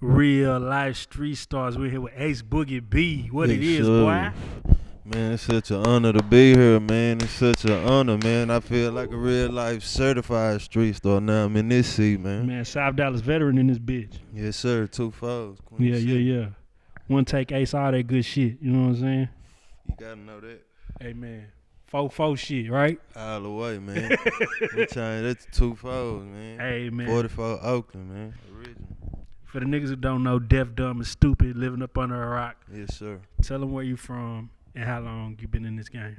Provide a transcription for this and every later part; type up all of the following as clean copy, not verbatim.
Real life street stars. We're here with Ace Boogie B. What it Yes, is, sir. boy? Man, it's such an honor to be here, man. It's such an honor, man. I feel like a real life certified street star now. I'm in this seat, man. Man, South Dallas veteran in this bitch. Yes, sir. Two folds, Queen Yeah, yeah, City. yeah. One take Ace, all that good shit. You know what I'm saying? You gotta know that. Hey, man. 4-4 shit, right? All the way, man. We trying that's two folds, man. Hey, man. 44 Oakland, man. Original. For the niggas who don't know, deaf, dumb, and stupid, living up under a rock, Yes, sir. tell them where you from and how long you been in this game.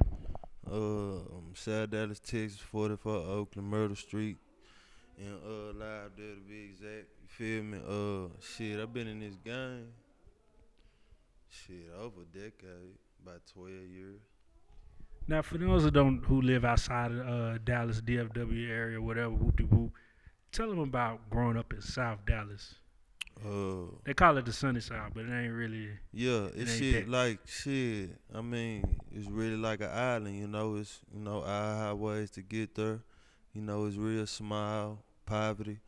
South Dallas, Texas, 44 Oakland, Myrtle Street. And live there to be exact. You feel me? Shit, I've been in this game. Shit, over a decade, about 12 years. Now, for those who live outside of Dallas, DFW area, whatever, whoop-de-whoop, tell them about growing up in South Dallas. They call it the sunny side, but it ain't really. Yeah, it's ain't shit that. like shit. I mean, it's really like an island, you know. It's our highways to get there. You know, it's real small, poverty,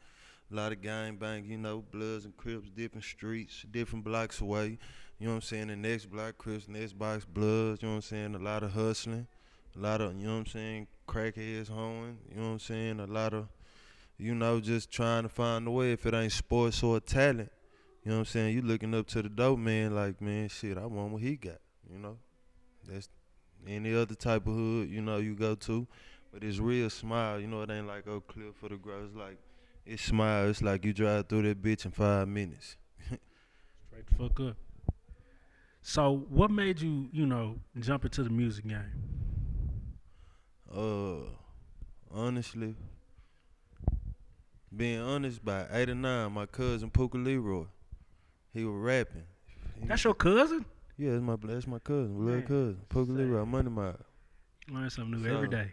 a lot of gang bang. You know, Bloods and Crips, different streets, different blocks away. You know what I'm saying? The next block, Crips, next box, Bloods. You know what I'm saying? A lot of hustling, a lot of you know what I'm saying, crackheads hoeing. You know what I'm saying? A lot of just trying to find a way if it ain't sports or talent. You know what I'm saying? You looking up to the dope man like, man, shit, I want what he got, you know? That's any other type of hood, you go to. But it's real smile, it ain't like Oak Cliff for the growth. It's like, it's smile. It's like you drive through that bitch in 5 minutes. Straight the fuck up. So, what made you, jump into the music game? Honestly, being honest, by 8 or 9, my cousin Puka Leroy, he was rapping. That's your cousin? Yeah, that's my cousin, blood Man, cousin. Puka say. Leroy, Money Mile. Learn something new So, every day.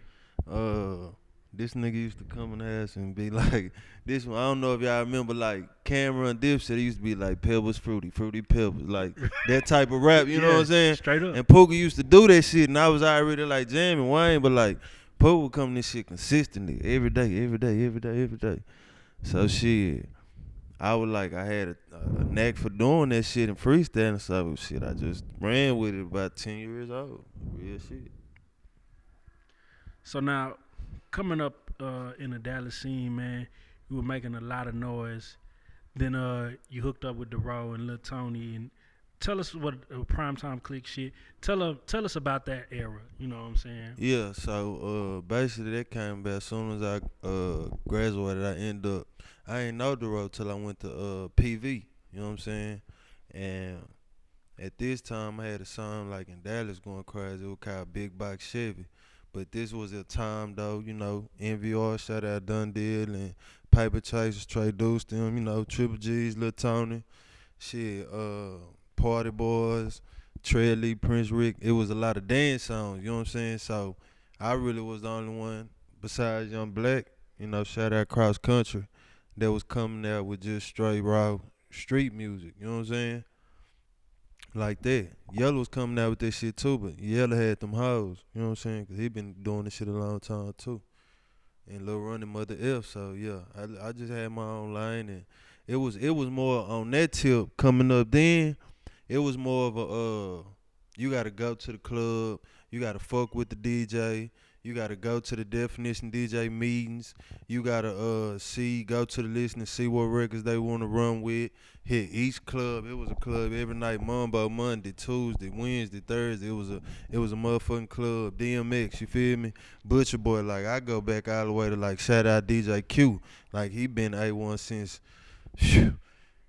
This nigga used to come in the house and be like, this one, I don't know if y'all remember, like, Cameron Dipset, he used to be like, Pebbles Fruity Pebbles, like, that type of rap, you know what I'm saying? Straight up. And Puka used to do that shit, and I was already like jamming Wayne, but like, Puka would come this shit consistently, every day. So shit, I was like, I had a knack for doing that shit and freestyling, so shit, I just ran with it about 10 years old, real shit. So now, coming up in the Dallas scene, man, you were making a lot of noise. Then you hooked up with DeRoe and Lil Tony, and tell us what primetime click shit. Tell us about that era. You know what I'm saying? Yeah, so basically that came back as soon as I graduated. I ain't know the road till I went to PV. You know what I'm saying? And at this time I had a song like in Dallas going crazy. It was called Big Box Chevy. But this was a time though, NVR, shout out Dundee and Paper Chasers, Trey Deuce, them, Triple G's, Lil Tony, shit, Party Boys, Trey Lee, Prince Rick. It was a lot of dance songs, you know what I'm saying? So I really was the only one besides Young Black, shout out Cross Country, that was coming out with just straight raw street music, you know what I'm saying? Like that. Yellow was coming out with that shit too, but Yellow had them hoes, you know what I'm saying? Cause he been doing this shit a long time too. And Lil Running Mother F, so yeah, I just had my own lane, and it was more on that tip coming up then. It was more of a you gotta go to the club, you gotta fuck with the DJ, you gotta go to the Definition DJ meetings, you gotta go to the list and see what records they wanna run with. Hit each club. It was a club every night, Mambo Monday, Tuesday, Wednesday, Thursday. It was a motherfucking club. DMX, you feel me? Butcher Boy, like I go back all the way to like shout out DJ Q. Like he been A1 since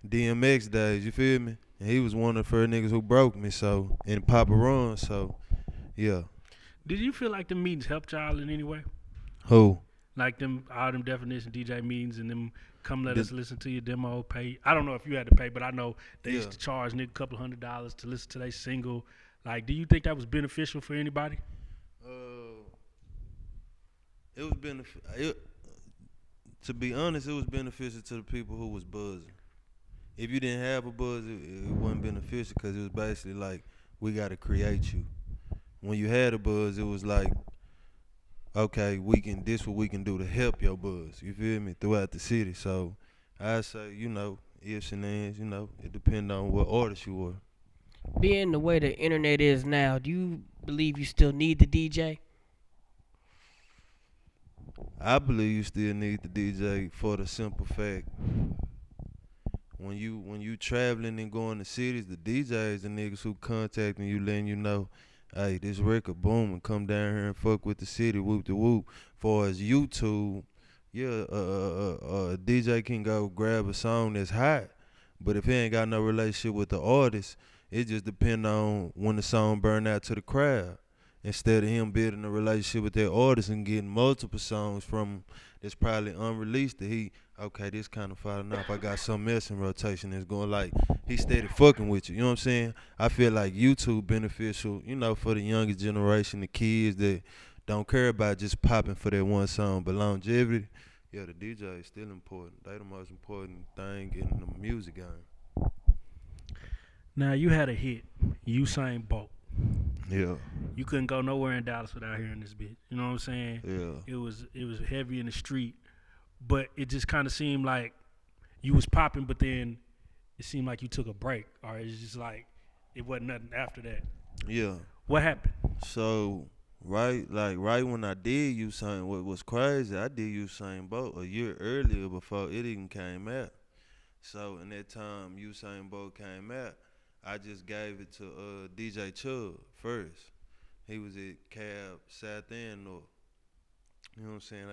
DMX days, you feel me? And he was one of the first niggas who broke me, so in Papa Run, so yeah. Did you feel like the meetings helped y'all in any way? Who? Like all them Definition DJ meetings and them come let us listen to your demo, pay. I don't know if you had to pay, but I know they used to charge nigga a couple $100 to listen to their single. Like, do you think that was beneficial for anybody? It was to be honest, it was beneficial to the people who was buzzing. If you didn't have a buzz, it wasn't beneficial because it was basically like, we got to create you. When you had a buzz, it was like, okay, this what we can do to help your buzz, you feel me, throughout the city. So I say, ifs and ands, you know. It depends on what artist you were. Being the way the internet is now, do you believe you still need the DJ? I believe you still need the DJ for the simple fact when you traveling and going to cities, the DJs the niggas who contacting you, letting you know, hey, this record boom and come down here and fuck with the city, whoop the whoop. Far as YouTube, yeah, a DJ can go grab a song that's hot, but if he ain't got no relationship with the artist, it just depend on when the song burn out to the crowd. Instead of him building a relationship with that artist and getting multiple songs from him that's probably unreleased, that he, okay, this kind of falling off. I got something else in rotation that's going like, he steady fucking with you. You know what I'm saying? I feel like YouTube beneficial, you know, for the younger generation, the kids that don't care about just popping for that one song, but longevity, yeah, the DJ is still important. They the most important thing in the music game. Now you had a hit, Usain Bolt. Yeah, You couldn't go nowhere in Dallas without hearing this bitch. You know what I'm saying? yeah. It was heavy in the street, but it just kind of seemed like you was popping, but then it seemed like you took a break, or it's just like it wasn't nothing after that. Yeah. What happened? So right when I did Usain, what was crazy, I did Usain Bolt a year earlier before it even came out. So in that time Usain Bolt came out, I just gave it to DJ Chubb first. He was at Cab South End North. You know what I'm saying?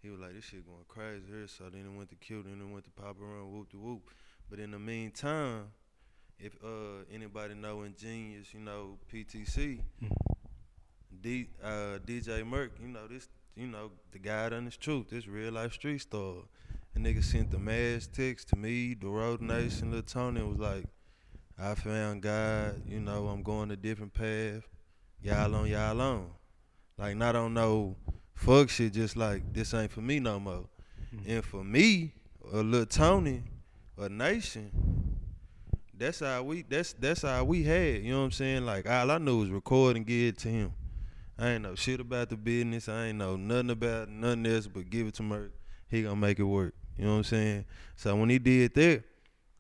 He was like, this shit going crazy here. So then it went to Q, then it went to Pop Around, whoop de whoop. But in the meantime, if anybody know Ingenious, you know, PTC, DJ Merc, you know, this, you know, the guy done his truth, this real life street star. The nigga sent the mass text to me, the Road Nation, Lil Tony, was like, I found God, you know, I'm going a different path. Y'all on y'all on. Like, not on no fuck shit, just like, this ain't for me no more. And for me, or Lil Tony, or Nation, that's how we had, you know what I'm saying? Like, all I knew was record and give it to him. I ain't know shit about the business. I ain't know nothing about nothing else but give it to Merc. He gonna make it work. You know what I'm saying? So when he did that,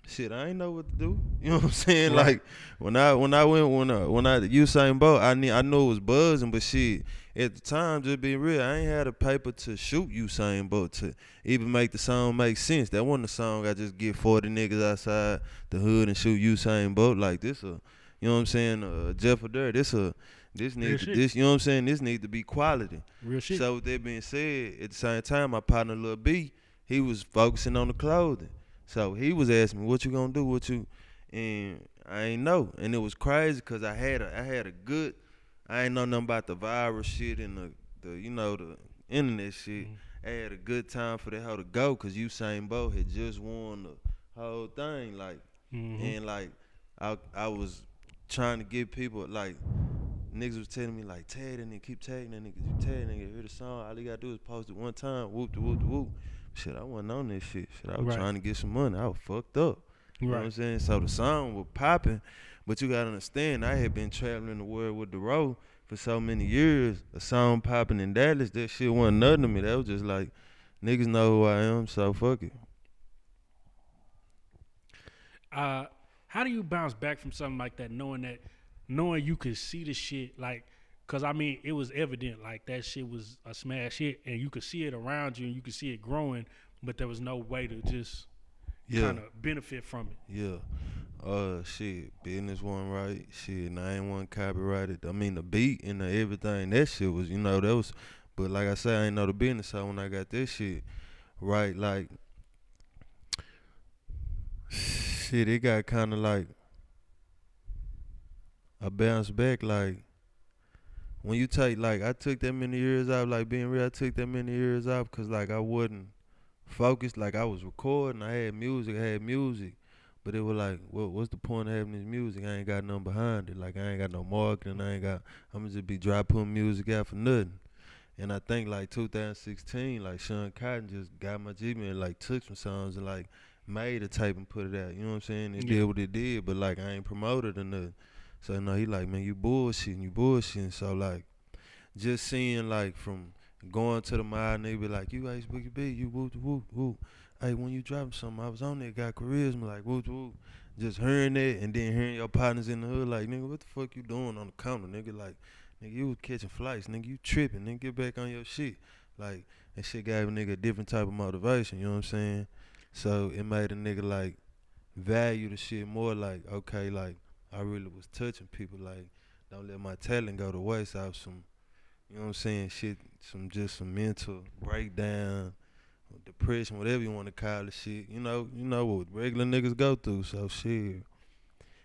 shit, I ain't know what to do. You know what I'm saying? Right. Like when I Usain Bolt, I knew it was buzzing, but shit, at the time, just being real, I ain't had a paper to shoot Usain Bolt to even make the song make sense. That wasn't a song I just get 40 niggas outside the hood and shoot Usain Bolt like this. You know what I'm saying? Jeff Adair, this you know what I'm saying? This need to be quality. Real shit. So with that being said, at the same time, my partner Lil B, he was focusing on the clothing. So he was asking me, what you gonna do? And I ain't know. And it was crazy because I had a good, I ain't know nothing about the viral shit and the you know, the internet shit. I had a good time for that hoe to go because Usain Bolt had just won the whole thing. Like, and like, I was trying to get people, like, niggas was telling me, like, tag that nigga, keep tagging that nigga, you tag that nigga, hear the song, all you gotta do is post it one time, whoop de whoop de whoop. Shit, I wasn't on this shit. I was trying to get some money. I was fucked up. You know what I'm saying? So the song was popping, but you gotta understand, I had been traveling the world with the road for so many years. A song popping in Dallas, that shit wasn't nothing to me. That was just like, niggas know who I am, so fuck it. How do you bounce back from something like that, knowing you could see the shit, like, cause I mean it was evident like that shit was a smash hit, and you could see it around you and you could see it growing, but there was no way to just kind of benefit from it. Yeah. Shit, business wasn't right. Shit, and I ain't want copyrighted. I mean the beat and the everything, that shit was, you know, that was, but like I said, I ain't know the business, so when I got this shit right, like, shit, it got kind of like, I bounced back, like, when you take, like, I took that many years off, like, being real, I took that many years off because, like, I wasn't focused. Like, I was recording, I had music, but it was like, what's the point of having this music? I ain't got nothing behind it. Like, I ain't got no marketing, I'm gonna just be dry putting music out for nothing. And I think, like, 2016, like, Sean Cotton just got my Gmail, like, took some songs and, like, made a tape and put it out. You know what I'm saying? It did what it did, but, like, I ain't promoted or nothing. So, no, he like, man, you bullshitting. So, like, just seeing, like, from going to the mile and they be like, you Ace Boogie B, you whoop, whoop, whoop. hey, when you dropping something, I was on there, got charisma, like whoop whoop. Just hearing that and then hearing your partners in the hood, like nigga, what the fuck you doing on the counter, nigga? Like, nigga, you was catching flights, nigga, you tripping, nigga, get back on your shit. Like, that shit gave a nigga a different type of motivation, you know what I'm saying? So it made a nigga like value the shit more, like, okay, like I really was touching people, like, don't let my talent go to waste off some, you know what I'm saying, shit, some mental breakdown, depression, whatever you want to call the shit. You know what regular niggas go through. So shit,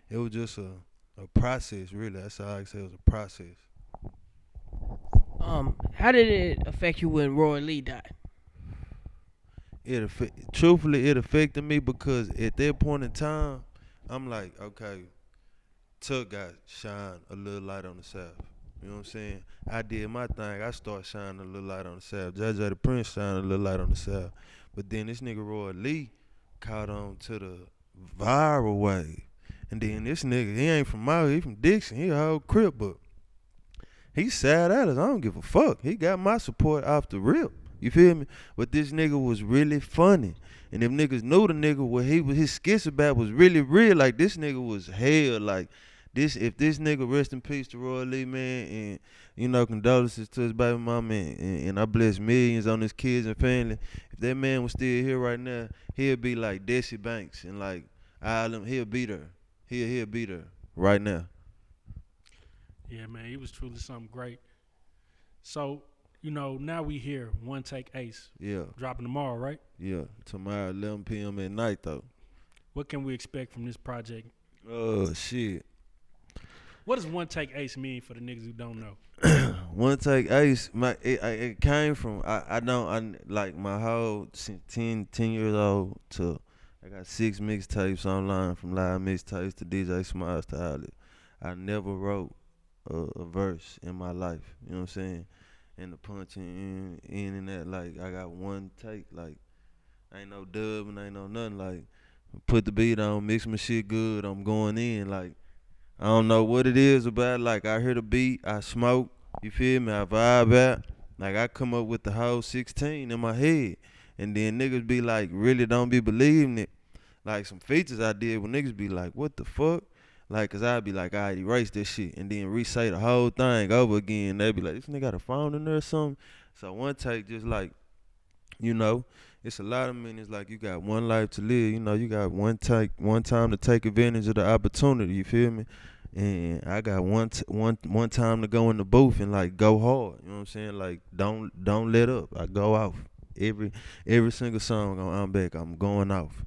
it was just a process, really. That's all I can say. It was a process. How did it affect you when Roy Lee died? Truthfully, it affected me because at that point in time, I'm like, okay, Tuck got shine a little light on the South. You know what I'm saying? I did my thing. I started shining a little light on the South. JJ the Prince shined a little light on the South. But then this nigga Roy Lee caught on to the viral wave. And then this nigga, he ain't from out here, he from Dixon. He a whole crip, but he sad at us. I don't give a fuck. He got my support off the rip. You feel me? But this nigga was really funny. And if niggas knew the nigga, what his skits about was really real. Like, this nigga was hell. Like, if this nigga, rest in peace to Roy Lee, man, and, you know, condolences to his baby mama, and I bless millions on his kids and family. If that man was still here right now, he'll be like Desi Banks, and like, he'll beat her. He'll beat her right now. Yeah, man, he was truly something great. So, you know, now we hear One Take Ace Yeah, dropping tomorrow, right? yeah. Tomorrow, 11 p.m. at night, though. What can we expect from this project? Shit. What does One Take Ace mean for the niggas who don't know? One Take Ace, it came from, I like my whole, since 10 years old to, I got 6 mixtapes online, from live mixtapes to DJ Smiles to all it. I never wrote a verse in my life, you know what I'm saying? And the punching in and that, like, I got one take, like, ain't no dub and ain't no nothing, like, put the beat on, mix my shit good, I'm going in, like, I don't know what it is about, like, I hear the beat, I smoke, you feel me, I vibe out, like, I come up with the whole 16 in my head, and then niggas be like, really don't be believing it, like, some features I did when niggas be like, what the fuck, like, cause I'd be like, I erase this shit, and then re-say the whole thing over again, they be like, this nigga got a phone in there or something, so one take just like, you know, it's a lot of minutes, like, you got one life to live, you know, you got one time to take advantage of the opportunity, you feel me? And I got one time to go in the booth and like go hard, you know what I'm saying? Like, don't let up. I go off. Every single song I'm back, I'm going off.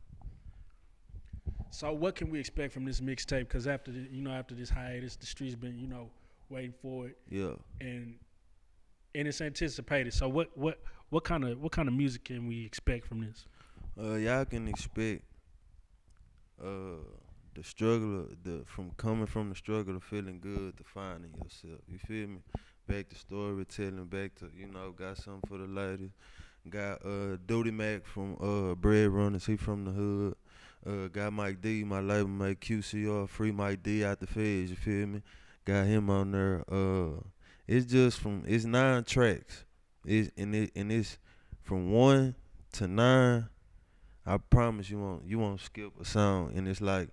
So what can we expect from this mixtape? Because after this hiatus, the streets been, you know, waiting for it. Yeah. And it's anticipated. So what kind of music can we expect from this? Y'all can expect the struggle, from coming from the struggle to feeling good to finding yourself. You feel me? Back to storytelling, back to, you know, got something for the ladies. Got Duty Mac from Bread Runners, he from the hood. Got Mike D, my label mate, QCR, free Mike D out the feds, you feel me? Got him on there. It's 9 tracks. It's from 1 to 9. I promise you won't skip a song. And it's like,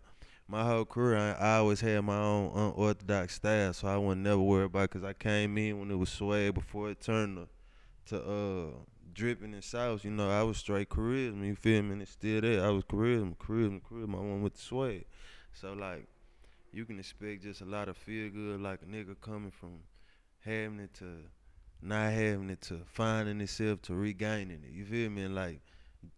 my whole career, I always had my own unorthodox style, so I wasn't never worried about it, because I came in when it was swag before it turned to dripping and sauce. You know, I was straight charisma, you feel me? And it's still there. I was charisma. I went with the swag. So, like, you can expect just a lot of feel good, like a nigga coming from having it to not having it to finding itself to regaining it. You feel me? And like,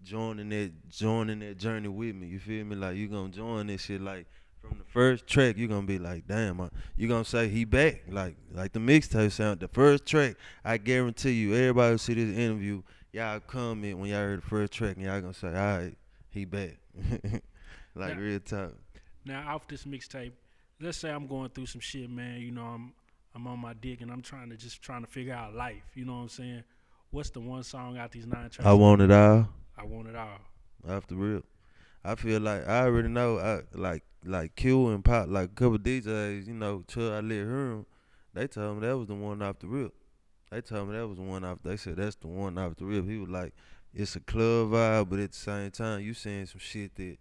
joining that journey with me, you feel me? Like, you gonna join this shit, like, from the first track, you gonna be like, damn, you gonna say he back, like the mixtape sound. The first track, I guarantee you, everybody who see this interview, y'all comment when y'all heard the first track, and y'all gonna say, all right, he back. Like, Now- real talk. Now, off this mixtape, let's say I'm going through some shit, man. You know, I'm on my dick and I'm trying to figure out life. You know what I'm saying? What's the one song out these 9 tracks? I want it all. I want it all. Off the real. I feel like I already know. Like Q and Pop, like a couple DJs, you know, till I let hear 'em, they told me that was the one off the rip. They told me that was the one off. They said that's the one off the rip. He was like, it's a club vibe, but at the same time, you saying some shit that,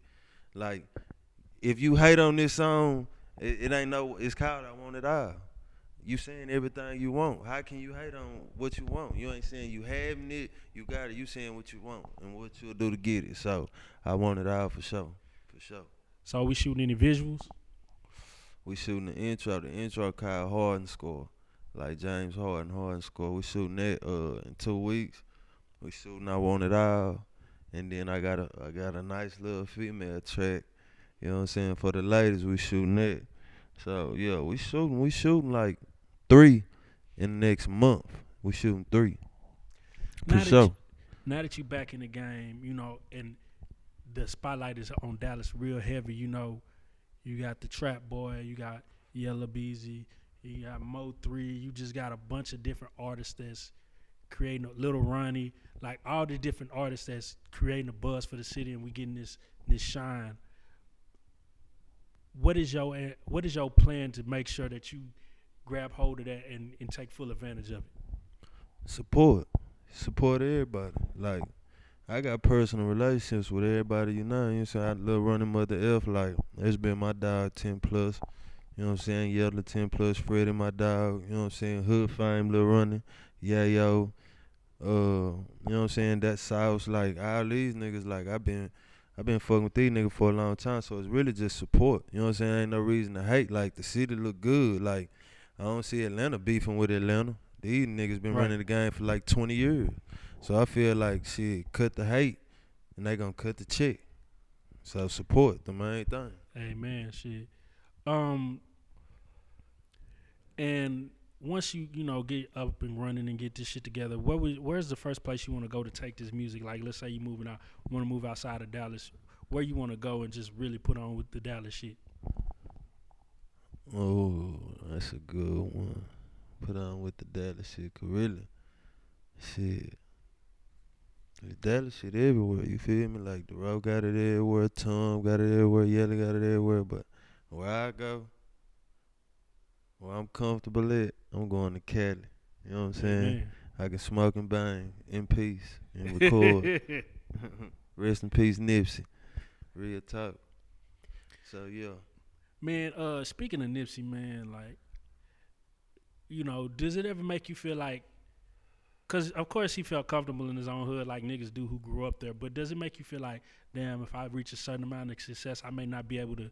like, if you hate on this song, it ain't no. It's called I Want It All. You saying everything you want. How can you hate on what you want? You ain't saying you having it, you got it. You saying what you want and what you'll do to get it. So I want it all for sure, for sure. So we shooting any visuals? We shooting the intro. The intro called Harden Score, like James Harden Score. We shooting that in 2 weeks. We shooting I Want It All, and then I got a nice little female track. You know what I'm saying? For the ladies, we shooting that. So yeah, we shooting like 3 in the next month. We shooting 3 for sure. Now that you back in the game, you know, and the spotlight is on Dallas real heavy, you know, you got the Trap Boy, you got Yella Beezy, you got Mo 3, you just got a bunch of different artists that's creating a Little Ronnie, like all the different artists that's creating a buzz for the city, and we getting this shine. What is your plan to make sure that you grab hold of that and take full advantage of it? Support everybody. Like, I got personal relationships with everybody, you know. You know what I'm saying? I love running Mother F. Like, it's been my dog 10 plus. You know what I'm saying? Yella 10 plus, Freddie my dog. You know what I'm saying? Hood Fame, Lil Running, Yayo. You know what I'm saying? That Sauce, like all these niggas, like I've been fucking with these niggas for a long time, so it's really just support. You know what I'm saying? Ain't no reason to hate. Like, the city look good. Like, I don't see Atlanta beefing with Atlanta. These niggas been running the game for like 20 years. So I feel like shit, cut the hate and they gonna cut the check. So support the main thing. Amen. Shit. And once you know get up and running and get this shit together, where's the first place you want to go to take this music? Like, let's say you want to move outside of Dallas. Where you want to go and just really put on with the Dallas shit? Oh, that's a good one. Put on with the Dallas shit, 'cause really, shit, the Dallas shit everywhere. You feel me? Like, the Row got it everywhere, Tom got it everywhere, Yella got it everywhere. But where I go, where I'm comfortable at, I'm going to Cali. You know what I'm saying? Amen. I can smoke and bang in peace and record. Rest in peace, Nipsey. Real talk. So yeah. Man, speaking of Nipsey, man, like, you know, does it ever make you feel like, because of course he felt comfortable in his own hood like niggas do who grew up there, but does it make you feel like, damn, if I reach a certain amount of success, I may not be able to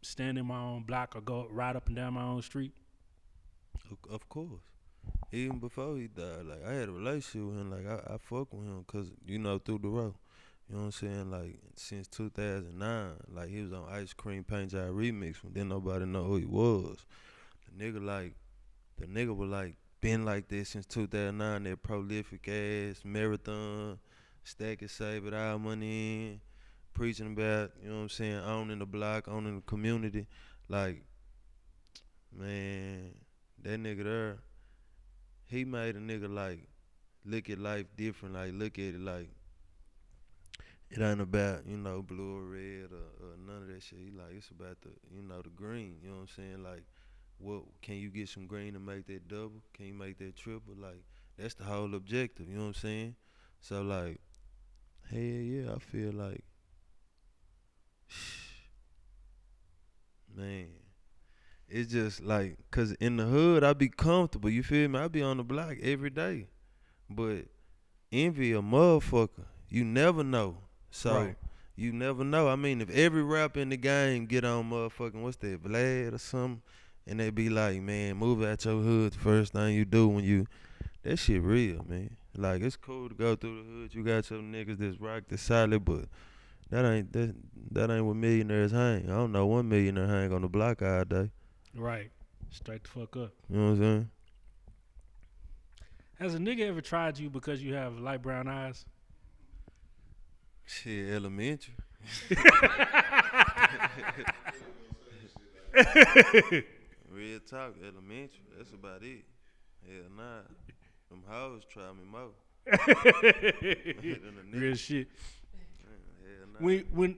stand in my own block or go ride up and down my own street? Of course. Even before he died, like, I had a relationship with him. Like, I fuck with him because, you know, through the road. You know what I'm saying? Like, since 2009, like, he was on Ice Cream Paint Job Remix when didn't nobody know who he was. The nigga was like, been like this since 2009, that prolific ass marathon, stack it, save it, all money in, preaching about, you know what I'm saying, owning the block, owning the community. Like, man, that nigga there, he made a nigga like look at life different, like look at it like it ain't about, you know, blue or red or none of that shit. He like, it's about the, you know, the green, you know what I'm saying? Like, what can you get some green to make that double? Can you make that triple? Like, that's the whole objective, you know what I'm saying? So like, hell yeah, I feel like, man, it's just like, cause in the hood I be comfortable, you feel me? I be on the block every day, but envy a motherfucker, you never know. So you never know. I mean, if every rapper in the game get on motherfucking, what's that, Vlad or something, and they be like, man, move out your hood the first thing you do when you, that shit real, man. Like, it's cool to go through the hood, you got your niggas that's rock, that's solid, but that ain't what millionaires hang. I don't know one millionaire hang on the block all day. Right. Straight the fuck up. You know what I'm saying? Has a nigga ever tried you because you have light brown eyes? Shit, elementary. Real talk, elementary. That's about it. Hell nah. Them hoes try me more. Real shit. Hell nah. When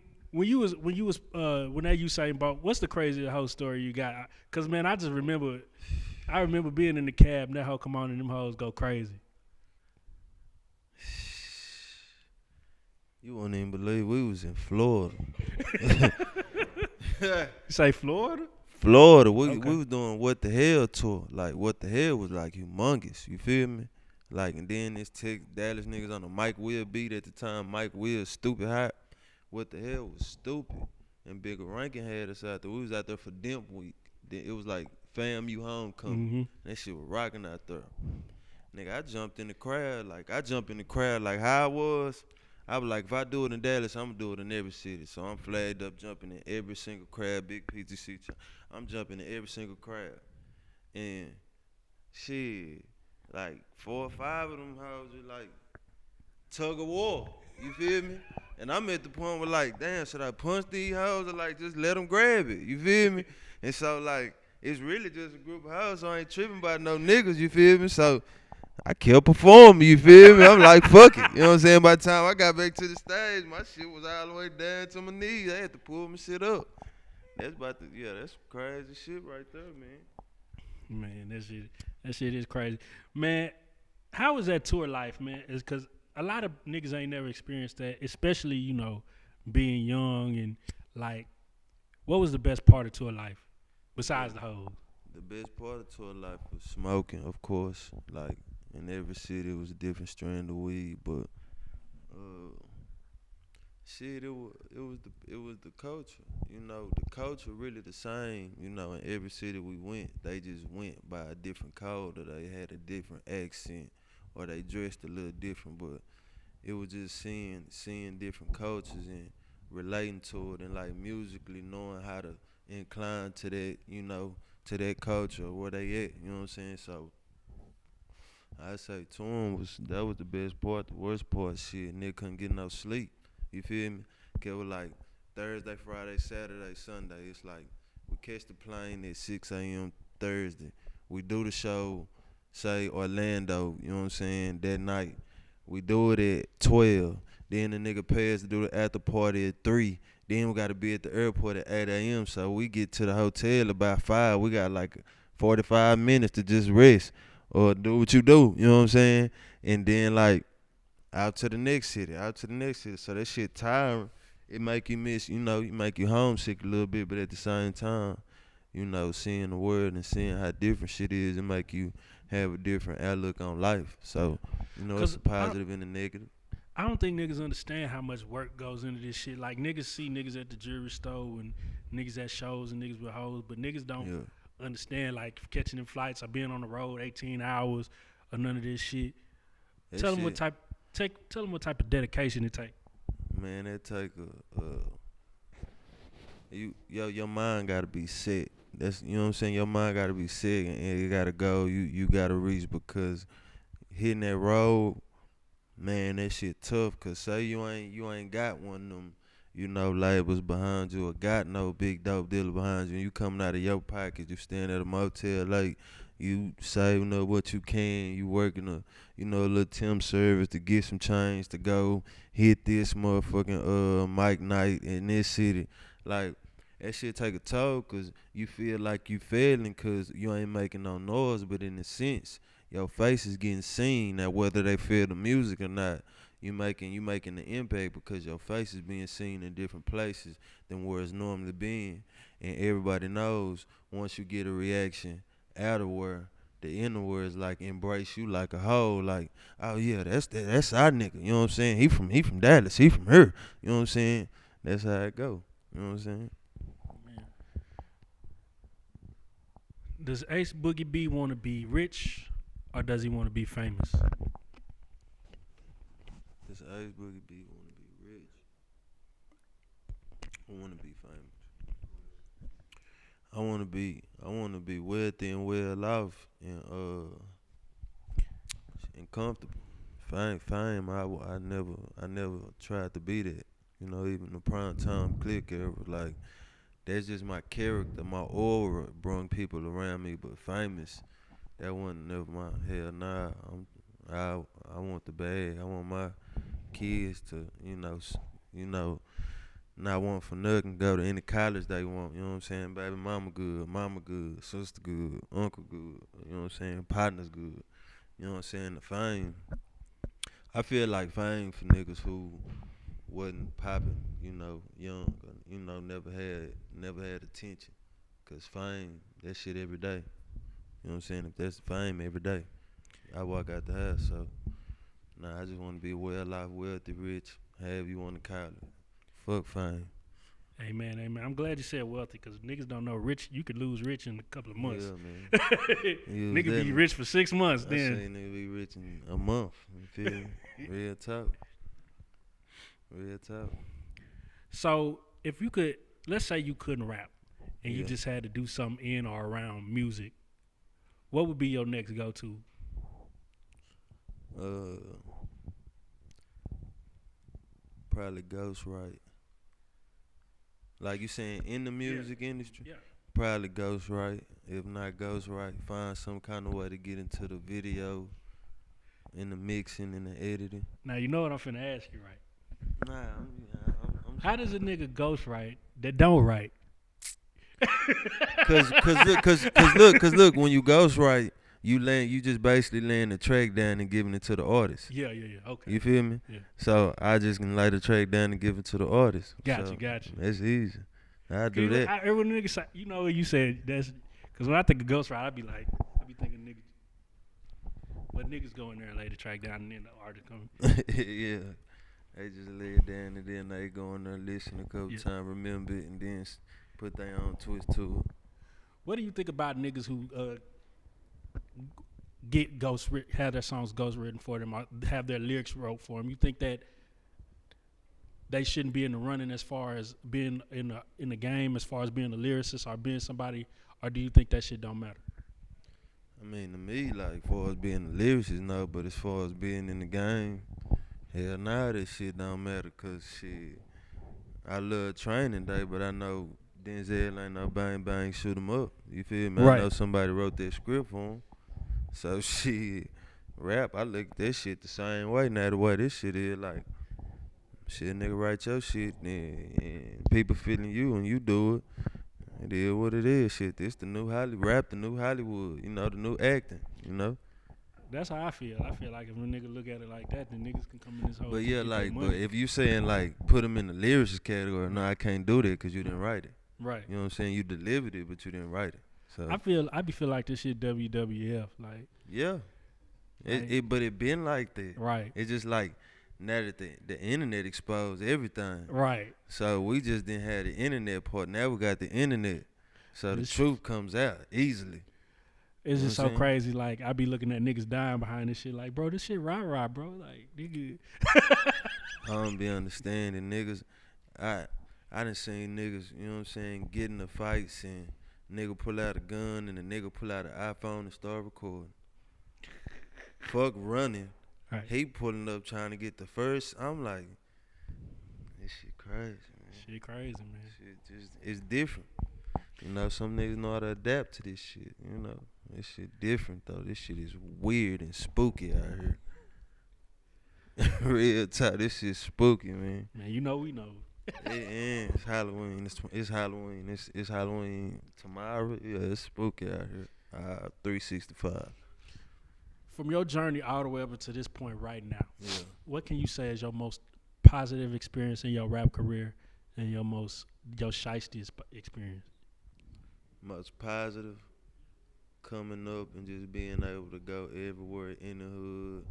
that Usain Bolt, what's the craziest hoe story you got? Cause man, I remember being in the cab and that hoe come on and them hoes go crazy. You won't even believe we was in Florida. You say Florida? Florida, we Okay. was doing What the Hell tour. Like What the Hell was like humongous. You feel me? Like and then this Dallas niggas on the Mike Will beat at the time. Mike Will stupid hot. What the Hell was stupid. And Bigger Rankin had us out there. We was out there for Dimp Week. Then it was like FAMU homecoming. Mm-hmm. That shit was rocking out there. Nigga, I jumped in the crowd. Like I jumped in the crowd like how I was. I was like, if I do it in Dallas, I'm gonna do it in every city. So I'm flagged up jumping in every single crowd, big PTC. I'm jumping in every single crowd. And shit, like 4 or 5 of them hoes are like tug of war. You feel me? And I'm at the point where like, damn, should I punch these hoes or like just let them grab it? You feel me? And so like, it's really just a group of hoes, so I ain't tripping about no niggas, you feel me? So I kept performing, you feel me? I'm like, fuck it. You know what I'm saying? By the time I got back to the stage, my shit was all the way down to my knees. I had to pull my shit up. That's crazy shit right there, man. Man, that shit is crazy. Man, how was that tour life, man? It's cause a lot of niggas ain't never experienced that, especially, being young and like what was the best part of tour life besides the hoes? The best part of tour life was smoking, of course. Like in every city, it was a different strand of weed, but uh, shit, it was the culture. The culture really the same. In every city we went, they just went by a different code, or they had a different accent, or they dressed a little different. But it was just seeing different cultures and relating to it, and like musically knowing how to incline to that, to that culture or where they at. You know what I'm saying? So I say touring was the best part. The worst part, shit, nigga couldn't get no sleep. You feel me? It was like Thursday, Friday, Saturday, Sunday. It's like we catch the plane at 6 a.m. Thursday. We do the show, say Orlando. You know what I'm saying? That night, we do it at 12. Then the nigga pay us to do the after party at 3. Then we gotta be at the airport at 8 a.m. So we get to the hotel about 5. We got like 45 minutes to just rest or do what you do. You know what I'm saying? And then like out to the next city, out to the next city. So that shit tiring. It make you miss, you make you homesick a little bit, but at the same time, seeing the world and seeing how different shit is, it make you have a different outlook on life. So, it's Cause a positive and a negative. I don't think niggas understand how much work goes into this shit. Like niggas see niggas at the jewelry store and niggas at shows and niggas with hoes, but niggas don't understand like catching them flights or being on the road 18 hours or none of this shit. Tell them what type of dedication it take. Man, that take your mind gotta be set. That's you know what I'm saying. Your mind gotta be set, and it gotta go. You gotta reach because hitting that road, man, that shit tough. Cause say you ain't got one of them, labels behind you or got no big dope dealer behind you. And you coming out of your pocket. You staying at a motel like you saving up what you can. You working a little temp service to get some change to go hit this motherfucking mic night in this city. Like that shit take a toll cause you feel like you failing cause you ain't making no noise, but in a sense, your face is getting seen. Now whether they feel the music or not, you making the impact because your face is being seen in different places than where it's normally been. And everybody knows once you get a reaction out of where the inner words like embrace you like a whole, like, oh yeah, that's our nigga. You know what I'm saying? He from Dallas, he from here. You know what I'm saying? That's how it go. You know what I'm saying? Man. Does Ace Boogie B want to be rich or does he want to be famous? This Ace Boogie B wanna be rich. I wanna be famous. I wanna be wealthy and well off and comfortable. Fame. I never tried to be that. Even the prime time click era, like that's just my character, my aura brung people around me. But famous, that wasn't never my hell. Nah, I want the bag. I want my kids to, not want for nothing, go to any college they want, you know what I'm saying? Baby mama good, sister good, uncle good, you know what I'm saying? Partners good, you know what I'm saying? The fame. I feel like fame for niggas who wasn't popping, young, never had attention. Cause fame, that shit every day. You know what I'm saying? If that's fame every day, I walk out the house. So, nah, I just want to be well off, wealthy, rich, however you want to call it. Fuck fame. Amen, amen. I'm glad you said wealthy because niggas don't know rich. You could lose rich in a couple of months. Yeah, man. Nigga be rich for 6 months. I Then say nigga be rich in a month. You feel me? Real talk. Real talk. so if you could, let's say you couldn't rap and you Yeah. just had to do something in or around music, what would be your next go-to? Probably Ghostwrite. Like you saying in the music industry? Yeah. Probably Ghostwrite. If not Ghostwrite, find some kind of way to get into the video, in the mixing, and the editing. Now you know what I'm finna ask you, right? Nah, I'm How does a nigga ghostwrite that don't write? cause look, when you ghostwrite, you just basically laying the track down and giving it to the artist. Yeah. Okay. You feel me? Yeah. So I just can lay the track down and give it to the artist. Gotcha. That's easy. I do that. Every nigga say, you know what you said, that's because when I think of ghostwrite, I be thinking niggas. But niggas go in there and lay the track down and then the artist come. Yeah. They just lay it down and then they go in there, listen a couple times, remember it, and then put their own twist to it. What do you think about niggas who have their songs ghostwritten for them, or have their lyrics wrote for them? You think that they shouldn't be in the running as far as being in the game, as far as being a lyricist or being somebody, or do you think that shit don't matter? I mean, to me, like, as far as being a lyricist, no, but as far as being in the game, hell nah, that shit don't matter, cause shit, I love training day, but I know Denzel ain't no bang bang shoot 'em up. You feel me? Right. I know somebody wrote that script for him. So shit, rap, I look at that shit the same way now. The way this shit is, like, shit, nigga, write your shit, and people feeling you and you do it. It is what it is. Shit, this the new Hollywood. Rap, the new Hollywood. The new acting. That's how I feel. I feel like if a nigga look at it like that, then niggas can come in this whole. But yeah, get like, their but money. if you saying like put them in the lyricist category, no, I can't do that because you didn't write it. Right. You know what I'm saying? You delivered it, but you didn't write it. So I be feel like this shit WWF, like. yeah, but it been like that. Right. It's just like now that the internet exposed everything. Right. So we just didn't have the internet part. Now we got the internet. So the This- truth comes out easily. It's You know just what so I'm saying? crazy. Like I be looking at niggas dying behind this shit. Like, bro, this shit rah, bro. Like, nigga. I don't be understanding niggas. I done seen niggas, you know what I'm saying, get into fights and nigga pull out a gun and the nigga pull out an iPhone and start recording. Fuck running. Right. He pulling up trying to get the first. I'm like, this shit crazy, man. Shit crazy, man. Shit just, it's different. Some niggas know how to adapt to this shit, This shit different, though. This shit is weird and spooky out here. Real talk, this shit spooky, man. Man, you know we know. It's Halloween. It's Halloween. It's Halloween tomorrow. Yeah, it's spooky out here. 365. From your journey all the way up to this point right now, Yeah. what can you say is your most positive experience in your rap career and your shiestiest experience? Most positive, coming up and just being able to go everywhere in the hood.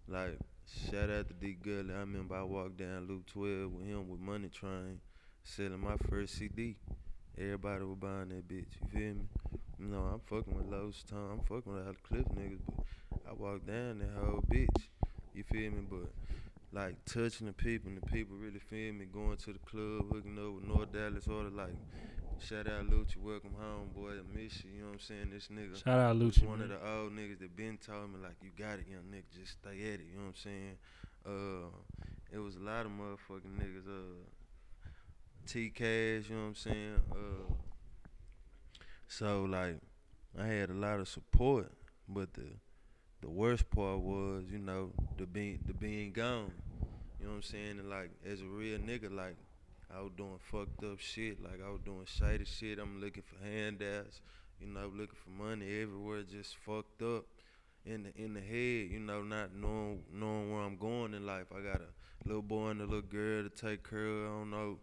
Like, shout out to D Gully. I remember I walked down Loop 12 with him with Money Train, selling my first CD. Everybody was buying that bitch, you feel me? I'm fucking with Lowe's Tom. I'm fucking with all the Cliff niggas, but I walked down that whole bitch, you feel me? But, like, touching the people and the people really feel me, going to the club, hooking up with North Dallas order, like, shout out Lucci, welcome home, boy, I miss you, you know what I'm saying? This nigga Shout out was Lucci, one man. of the old niggas that been told me, like, you got it, young nigga, just stay at it, you know what I'm saying? It was a lot of motherfucking niggas, T-Cash, you know what I'm saying? So, like, I had a lot of support, but the worst part was, the being gone, you know what I'm saying? And, like, as a real nigga, like, I was doing fucked up shit, like I was doing shady shit. I'm looking for handouts, looking for money everywhere, just fucked up. in the head, you know, not knowing where I'm going in life. I got a little boy and a little girl to take care of. I don't know,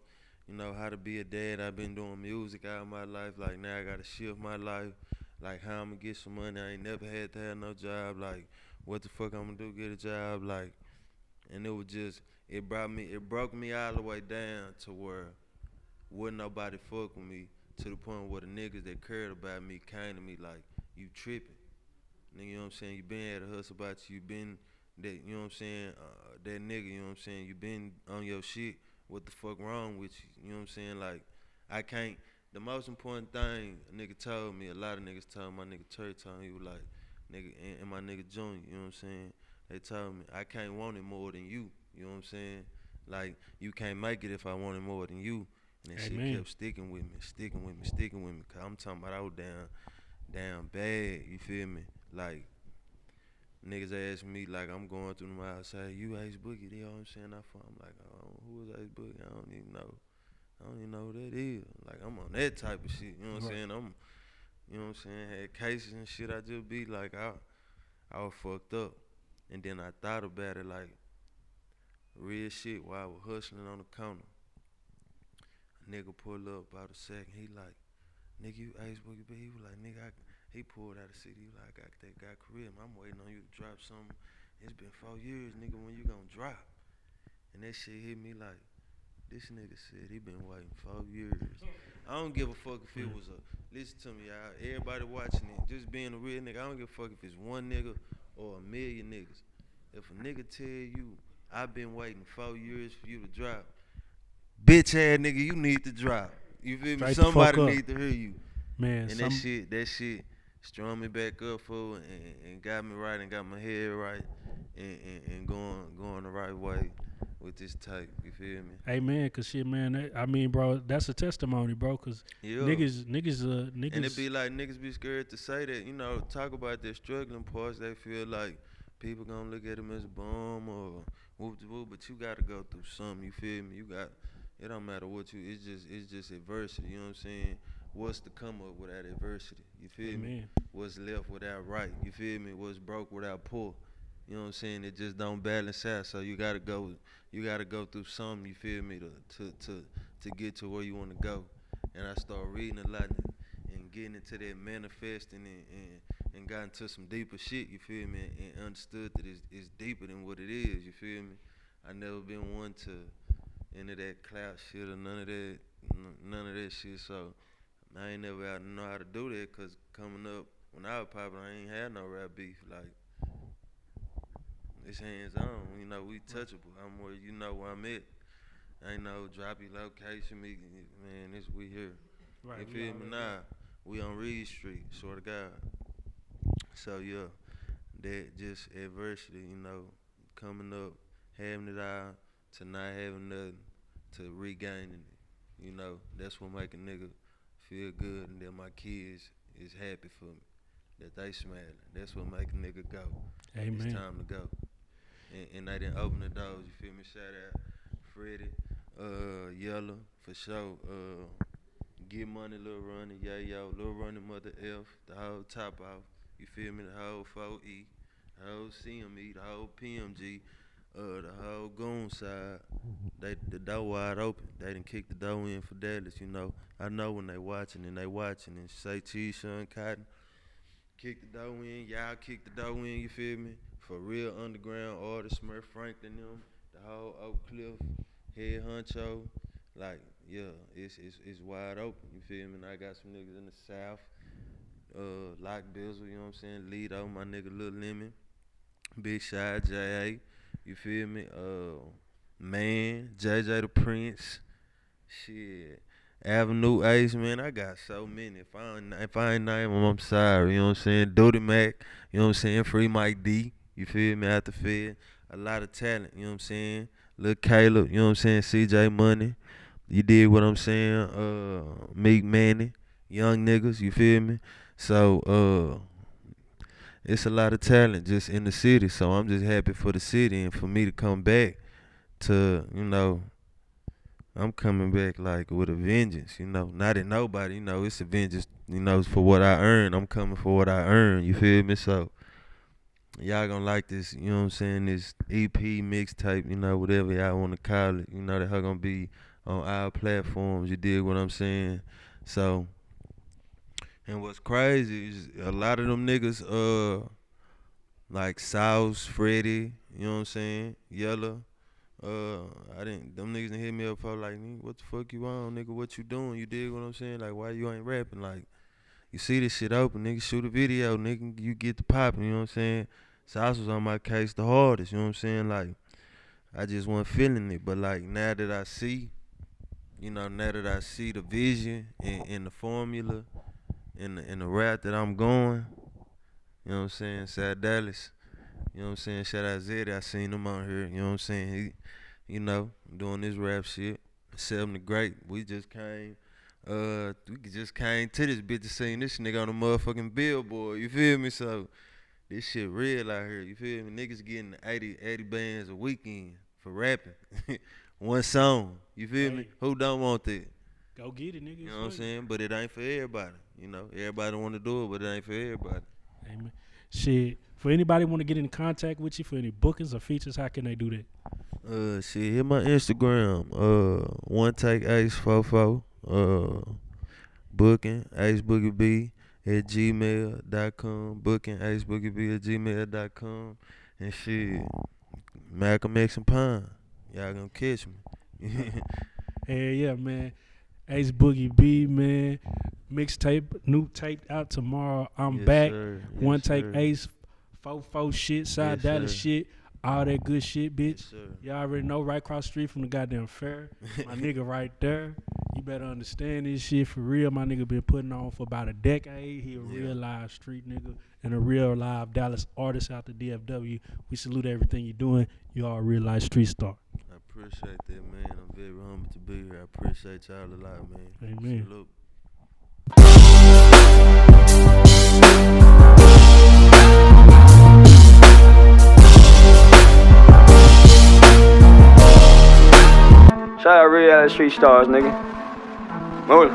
you know, how to be a dad. I've been doing music all my life. Like now I gotta shift my life. Like how I'm gonna get some money. I ain't never had to have no job. Like what the fuck I'm gonna do get a job? Like and it was just it broke me all the way down to where wouldn't nobody fuck with me to the point where the niggas that cared about me came to me like, you tripping. Nigga, you know what I'm saying? You been had a hustle about you. You been that, you know what I'm saying? That nigga, you know what I'm saying? You been on your shit. What the fuck wrong with you? You know what I'm saying? Like, I can't. The most important thing a nigga told me, a lot of niggas told my nigga Terry told me, he was like, nigga, and my nigga Junior, you know what I'm saying? They told me, I can't want it more than you. You know what I'm saying? Like, you can't make it if I want it more than you. And that shit Amen. kept sticking with me, sticking with me, sticking with me. Cause I'm talking about I was down bad, you feel me? Like, niggas ask me, like, I'm going through the mile, say, you Ace Boogie, you know what I'm saying? I'm like, oh, who is Ace Boogie? I don't even know. I don't even know who that is. Like, I'm on that type of shit, you know what I'm saying? You know what I'm saying? Had cases and shit, I just be like, I was fucked up. And then I thought about it, like, real shit while I was hustling on the corner. A nigga pulled up about a second, he like, nigga, you Ace Boogie B? He was like, nigga, he pulled out of the city, he was like, I got that guy career, I'm waiting on you to drop something. It's been 4 years, nigga, when you gonna drop? And that shit hit me like, this nigga said he been waiting 4 years. I don't give a fuck if it was listen to me, y'all, everybody watching it, just being a real nigga, I don't give a fuck if it's one nigga or a million niggas. If a nigga tell you, I've been waiting 4 years for you to drop, bitch ass nigga, you need to drop. You feel me? Straight the fuck Somebody up. need to hear you. Man, And that shit strung me back up for and got me right and got my head right and going the right way with this tape. You feel me? hey man, cause shit, man. I mean, bro, that's a testimony, bro. Cause Yeah. niggas. And it be like niggas be scared to say that, you know, talk about their struggling parts. They feel like people gonna look at them as a bum or whoop de whoop, but you gotta go through something. You feel me? It don't matter what you. It's just adversity. You know what I'm saying? What's to come up without adversity? You feel me? Amen. What's left without right? You feel me? What's broke without poor? You know what I'm saying? It just don't balance out. So you gotta go through something. You feel me? To get to where you want to go. And I start reading a lot and getting into that manifesting and got into some deeper shit. You feel me? And understood that it's deeper than what it is. You feel me? I never been one to into that clout shit or none of that shit. So I ain't never had to know how to do that, cause coming up when I was poppin', I ain't had no rap beef. Like, it's hands on, you know, we touchable. I'm where you know where I'm at. Ain't no drop your location, man. We here. Right. You feel me? Nah, we on Reed Street, swear to God. So yeah, that just adversity, you know, coming up, having it all, to not having nothing, to regaining it. You know, that's what make a nigga feel good, and that my kids is happy for me, that they smiling. That's what make a nigga go. Amen. It's time to go. And they didn't open the doors. You feel me? Shout out Freddie, Yellow for sure. Get Money, Lil Ronnie, Yo, Lil Ronnie, Mother F, the whole Top Off. You feel me? The whole 4E, the whole CME, the whole PMG, the whole Goon side. The door wide open. They done kick the door in for Dallas, you know. I know when they watching and say T, Sean Cotton, kick the door in, y'all kick the door in, you feel me? For real underground artists, Smurf Franklin them, the whole Oak Cliff, Head Honcho, like, yeah, it's wide open, you feel me? And I got some niggas in the South, Lock Bizzle, you know what I'm saying? Lido, my nigga Lil Lemon, Big Shy, J.A., you feel me? Man, JJ the Prince, shit. Avenue Ace, man, I got so many. If I ain't name them, I'm sorry. You know what I'm saying? Doty Mac, you know what I'm saying? Free Mike D, you feel me? Out the Fed, a lot of talent. You know what I'm saying? Lil Caleb, you know what I'm saying? CJ Money, you did what I'm saying? Meek Manny, young niggas, you feel me? So it's a lot of talent just in the city. So I'm just happy for the city and for me to come back to, you know. I'm coming back like with a vengeance, you know. Not at nobody, you know. It's a vengeance, you know, for what I earn. I'm coming for what I earn. You feel me? So y'all gonna like this, you know what I'm saying, this EP, mixtape, you know, whatever y'all wanna call it. You know that her gonna be on our platforms, you dig what I'm saying? So, and what's crazy is a lot of them niggas, like Sauce, Freddie, you know what I'm saying, Yella, them niggas done hit me up for like, nigga, what the fuck you on, nigga, what you doing, you dig what I'm saying? Like, why you ain't rapping? Like, you see this shit open, nigga, shoot a video, nigga, you get the poppin', you know what I'm saying? Sauce was on my case the hardest, you know what I'm saying? Like, I just wasn't feeling it, but like, now that I see, you know, now that I see the vision and the formula and the route that I'm going, you know what I'm saying? Sad Dallas, you know what I'm saying? Shout out Zeddy, I seen him on here, you know what I'm saying? He, you know, doing this rap shit, selling the great. We just came to this bitch to see this nigga on the motherfucking billboard, you feel me? So this shit real out here, you feel me? Niggas getting 80 bands a weekend for rapping. One song, you feel me? Who don't want that? Go get it, nigga. You know what I'm saying? But it ain't for everybody. You know, everybody want to do it, but it ain't for everybody. Amen. Shit, for anybody want to get in contact with you for any bookings or features, how can they do that? Shit, hit my Instagram. One take Ace44. Booking Ace Boogie B at gmail.com. Booking Ace Boogie B at gmail.com. And shit, Malcolm X and Pine. Y'all gonna catch me. Hey, yeah, man. Ace Boogie B, man. Mixtape, new tape out tomorrow. I'm back. Sir. Yes, One take sir. Ace, 4 shit, side Dallas shit, all that good shit, bitch. Yes, Y'all already know, right across the street from the goddamn fair. My nigga right there. You better understand this shit for real. My nigga been putting on for about a decade. He a real live street nigga and a real live Dallas artist out the DFW. We salute everything you doing. You are a real life street star. I appreciate that, man. I'm very humbled to be here. I appreciate y'all a lot, man. Amen. Salute. Shout out Reallyfe Street Stars, nigga. Move it.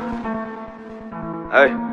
Hey.